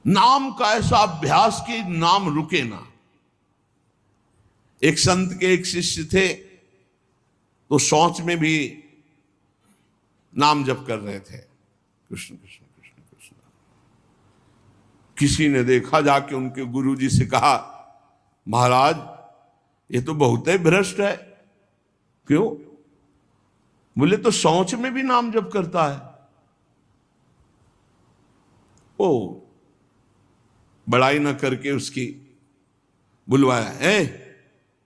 नाम का ऐसा अभ्यास कि नाम रुके ना। एक संत के एक शिष्य थे, तो शौच में भी नाम जप कर रहे थे, कृष्ण कृष्ण कृष्ण कृष्ण। किसी ने देखा, जाके उनके गुरुजी से कहा, महाराज ये तो बहुत ही भ्रष्ट है। क्यों? बोले तो शौच में भी नाम जप करता है। ओ बड़ाई ना करके उसकी बुलवाया,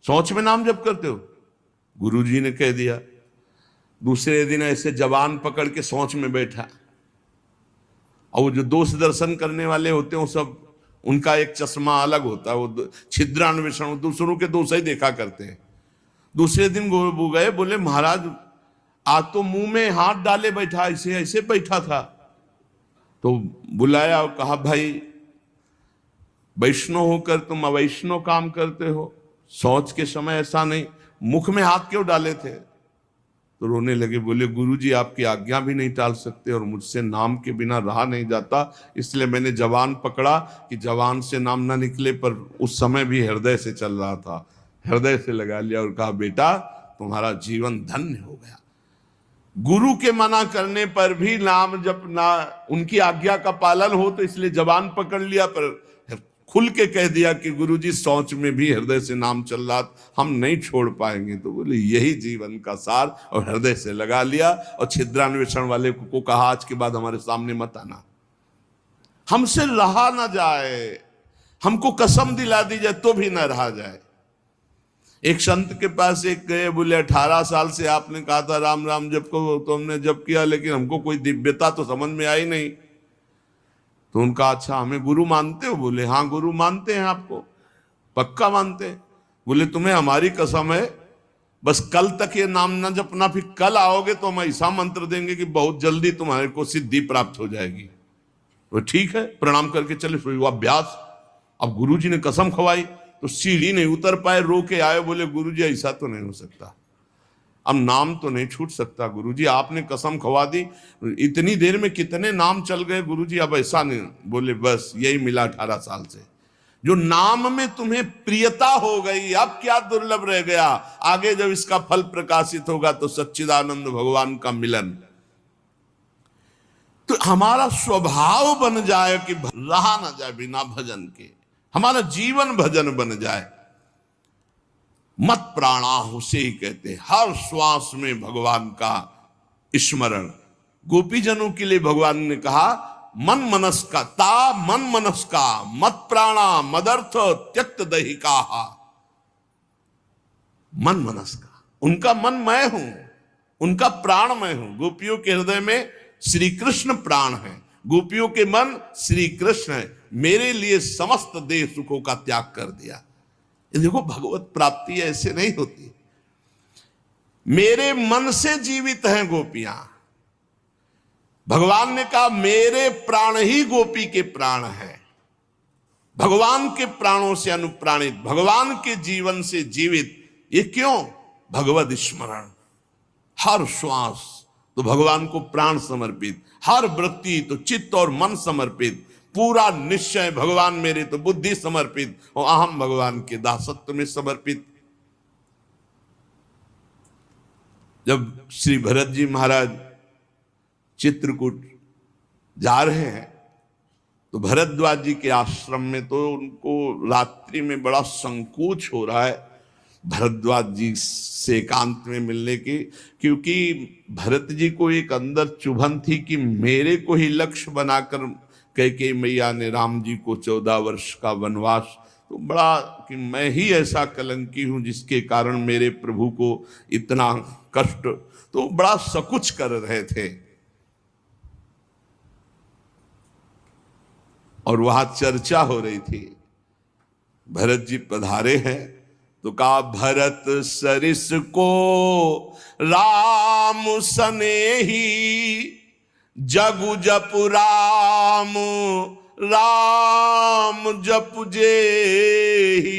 शौच में नाम जप करते हो? गुरुजी ने कह दिया। दूसरे दिन ऐसे जवान पकड़ के शौच में बैठा, और वो जो दोष दर्शन करने वाले होते हैं वो सब, उनका एक चश्मा अलग होता है, वो छिद्रान्वेषण, दूसरों के दोष ही देखा करते हैं। दूसरे दिन वो गए, बोले महाराज आज तो मुंह में हाथ डाले बैठा, ऐसे ऐसे बैठा था। तो बुलाया और कहा, भाई वैष्णव होकर तुम अवैष्णव काम करते हो, शौच के समय ऐसा नहीं, मुख में हाथ क्यों डाले थे? तो रोने लगे, बोले गुरुजी आपकी आज्ञा भी नहीं टाल सकते, और मुझसे नाम के बिना रहा नहीं जाता, इसलिए मैंने जवान पकड़ा कि जवान से नाम ना निकले, पर उस समय भी हृदय से चल रहा था, हृदय से लगा लिया और कहा, बेटा तुम्हारा जीवन धन्य हो गया। गुरु के मना करने पर भी नाम जप ना, उनकी आज्ञा का पालन हो, तो इसलिए जवान पकड़ लिया, पर खुल के कह दिया कि गुरुजी शौच में भी हृदय से नाम चल रहा, हम नहीं छोड़ पाएंगे। तो बोले यही जीवन का सार, और हृदय से लगा लिया। और छिद्रान्वेषण वाले को कहा, आज के बाद हमारे सामने मत आना, हमसे रहा ना जाए, हमको कसम दिला दी जाए तो भी ना रहा जाए। एक संत के पास एक गए, बोले 18 साल से आपने कहा था राम राम जप को, तो हमने जप किया, लेकिन हमको कोई दिव्यता तो समझ में आई नहीं। तो उनका, अच्छा हमें गुरु मानते हो? बोले हाँ गुरु मानते हैं, आपको पक्का मानते हैं। बोले तुम्हें हमारी कसम है, बस कल तक ये नाम ना जपना, फिर कल आओगे तो हम ऐसा मंत्र देंगे कि बहुत जल्दी तुम्हारे को सिद्धि प्राप्त हो जाएगी। तो ठीक है, प्रणाम करके चले, शुरू हुआ अभ्यास। अब गुरुजी ने कसम खवाई, तो सीढ़ी नहीं उतर पाए, रो के आए, बोले गुरुजी ऐसा तो नहीं हो सकता, अब नाम तो नहीं छूट सकता गुरुजी, आपने कसम खवा दी, इतनी देर में कितने नाम चल गए गुरुजी, अब ऐसा नहीं। बोले बस यही मिला 18 साल से, जो नाम में तुम्हें प्रियता हो गई, अब क्या दुर्लभ रह गया, आगे जब इसका फल प्रकाशित होगा तो सच्चिदानंद भगवान का मिलन। तो हमारा स्वभाव बन जाए कि रहा ना जाए बिना भजन के, हमारा जीवन भजन बन जाए। मत प्राणाह उसे ही कहते हैं, हर श्वास में भगवान का स्मरण। गोपीजनों के लिए भगवान ने कहा, मन मनस का ता मन मनस का मत प्राणा मदर्थ त्यक्त दहिका। मन मनस का, उनका मन मैं हूं, उनका प्राण मैं हूं। गोपियों के हृदय में श्री कृष्ण प्राण है, गोपियों के मन श्री कृष्ण है, मेरे लिए समस्त देह सुखों का त्याग कर दिया। देखो भगवत प्राप्ति ऐसे नहीं होती, मेरे मन से जीवित हैं गोपियां। भगवान ने कहा मेरे प्राण ही गोपी के प्राण है, भगवान के प्राणों से अनुप्राणित, भगवान के जीवन से जीवित। ये क्यों? भगवत स्मरण, हर श्वास तो भगवान को प्राण समर्पित, हर वृत्ति तो चित्त और मन समर्पित, पूरा निश्चय भगवान मेरे तो बुद्धि समर्पित, और अहम भगवान के दासत्व में समर्पित। जब श्री भरत जी महाराज चित्रकूट जा रहे हैं, तो भरद्वाज जी के आश्रम में तो उनको रात्रि में बड़ा संकोच हो रहा है भरद्वाज जी से एकांत में मिलने की, क्योंकि भरत जी को एक अंदर चुभन थी कि मेरे को ही लक्ष्य बनाकर कैकेयी मैया ने राम जी को 14 वर्ष का वनवास, तो बड़ा कि मैं ही ऐसा कलंकी हूं जिसके कारण मेरे प्रभु को इतना कष्ट, तो बड़ा सकुच कर रहे थे। और वहां चर्चा हो रही थी, भरत जी पधारे हैं, तो कहा भरत सरिस को राम सनेही, जगु जप राम राम जप जेही।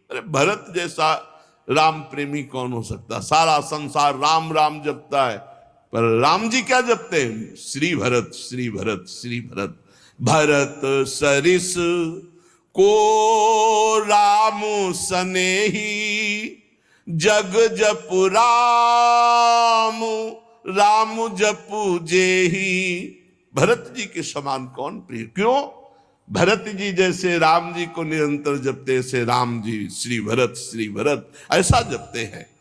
अरे भरत जैसा राम प्रेमी कौन हो सकता? सारा संसार राम राम जपता है, पर राम जी क्या जपते हैं? श्री भरत श्री भरत श्री भरत। भरत सरिस को राम सनेही, जग जपु राम राम जपु जेही। भरत जी के समान कौन प्रिय? क्यों? भरत जी जैसे राम जी को निरंतर जपते, ऐसे राम जी श्री भरत ऐसा जपते हैं।